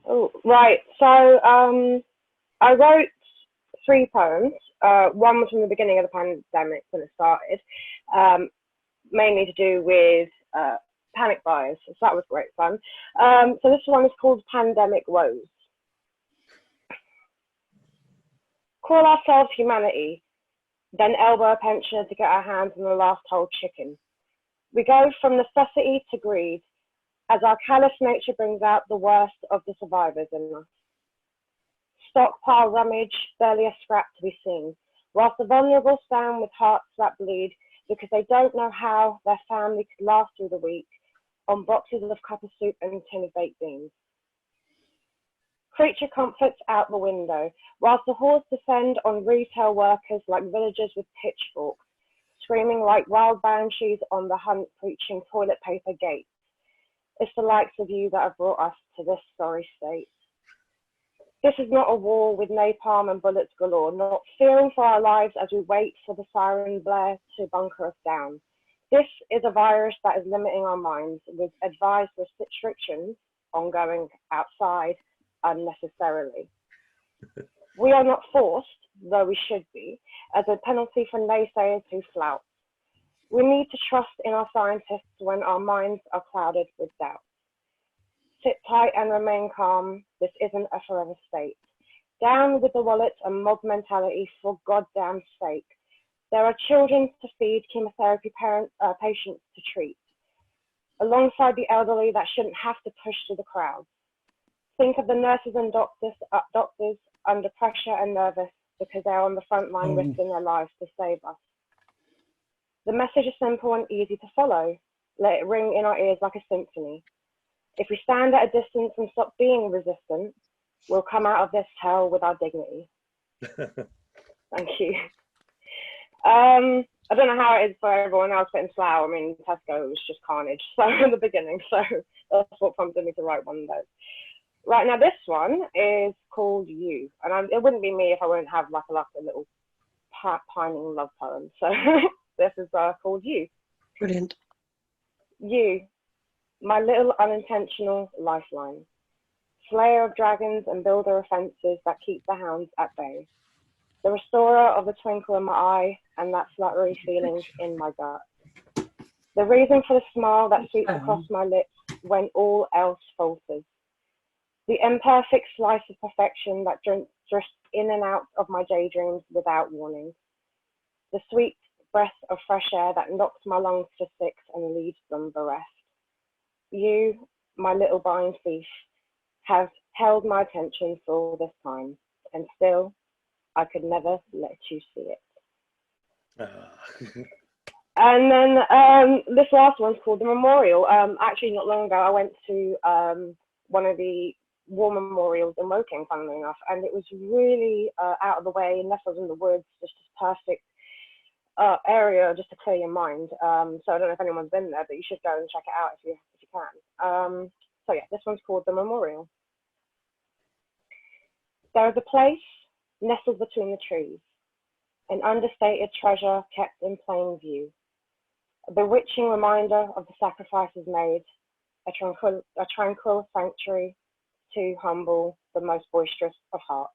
Oh, right. So I wrote three poems. One was from the beginning of the pandemic when it started, um, mainly to do with panic buyers. So that was great fun. So this one is called Pandemic Woes. Call ourselves humanity, then elbow a pensioner to get our hands on the last whole chicken. We go from necessity to greed as our callous nature brings out the worst of the survivors in us. Stockpile rummage, barely a scrap to be seen, whilst the vulnerable stand with hearts that bleed because they don't know how their family could last through the week on boxes of cup of soup and tin of baked beans. Creature comforts out the window, whilst the hordes descend on retail workers like villagers with pitchforks, screaming like wild banshees on the hunt, preaching toilet paper gates. It's the likes of you that have brought us to this sorry state. This is not a war with napalm and bullets galore, not fearing for our lives as we wait for the siren blare to bunker us down. This is a virus that is limiting our minds with advised restrictions on going outside unnecessarily. We are not forced, though we should be, as a penalty for naysayers who flout. We need to trust in our scientists when our minds are clouded with doubt. Sit tight and remain calm. This isn't a forever state. Down with the wallets and mob mentality for goddamn sake. There are children to feed, chemotherapy patients to treat, alongside the elderly that shouldn't have to push through the crowd. Think of the nurses and doctors under pressure and nervous because they're on the front line risking their lives to save us. The message is simple and easy to follow. Let it ring in our ears like a symphony. If we stand at a distance and stop being resistant, we'll come out of this hell with our dignity. Thank you. I don't know how it is for everyone else, but in Slough, I mean, Tesco was just carnage. So in the beginning, so that's what prompted me to write one of those. Right, now this one is called You, and it wouldn't be me if I wouldn't have like a little pining love poem. So this is called You. Brilliant. You, my little unintentional lifeline, slayer of dragons and builder of fences that keep the hounds at bay, the restorer of the twinkle in my eye and that fluttery feeling in my gut, the reason for the smile that sweeps across my lips when all else falters, the imperfect slice of perfection that drifts in and out of my daydreams without warning, the sweet breath of fresh air that knocks my lungs to six and leaves them bereft. You, my little blind thief, have held my attention for all this time, and still I could never let you see it. And then this last one's called The Memorial. Actually, not long ago, I went to one of the war memorials in Woking, funnily enough, and it was really out of the way, nestled in the woods, just a perfect area just to clear your mind. So I don't know if anyone's been there, but you should go and check it out if you can. So yeah, this one's called The Memorial. There is a place nestled between the trees, an understated treasure kept in plain view, a bewitching reminder of the sacrifices made, a tranquil sanctuary to humble the most boisterous of hearts.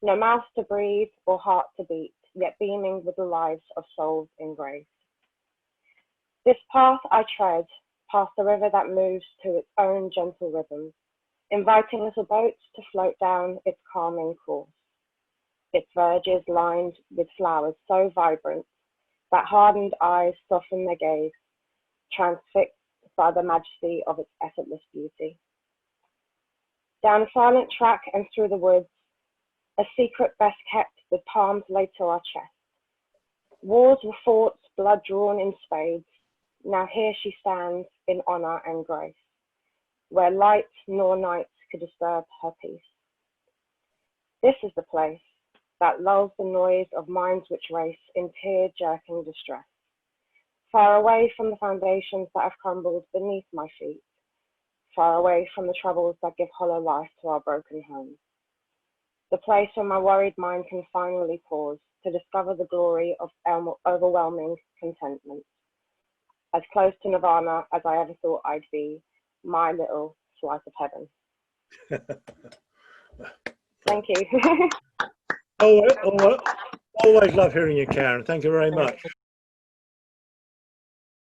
No mouth to breathe or heart to beat, yet beaming with the lives of souls engraved. This path I tread, past the river that moves to its own gentle rhythm, inviting little boats to float down its calming course. Its verges lined with flowers so vibrant that hardened eyes soften their gaze, transfixed by the majesty of its effortless beauty. Down a silent track and through the woods, a secret best kept with palms laid to our chest. Wars were fought, blood drawn in spades. Now here she stands in honor and grace, where light nor night could disturb her peace. This is the place that lulls the noise of minds which race in tear-jerking distress, far away from the foundations that have crumbled beneath my feet, far away from the troubles that give hollow life to our broken homes. The place where my worried mind can finally pause to discover the glory of overwhelming contentment. As close to nirvana as I ever thought I'd be, my little slice of heaven. Thank you. Oh, always love hearing you, Karen. Thank you very much.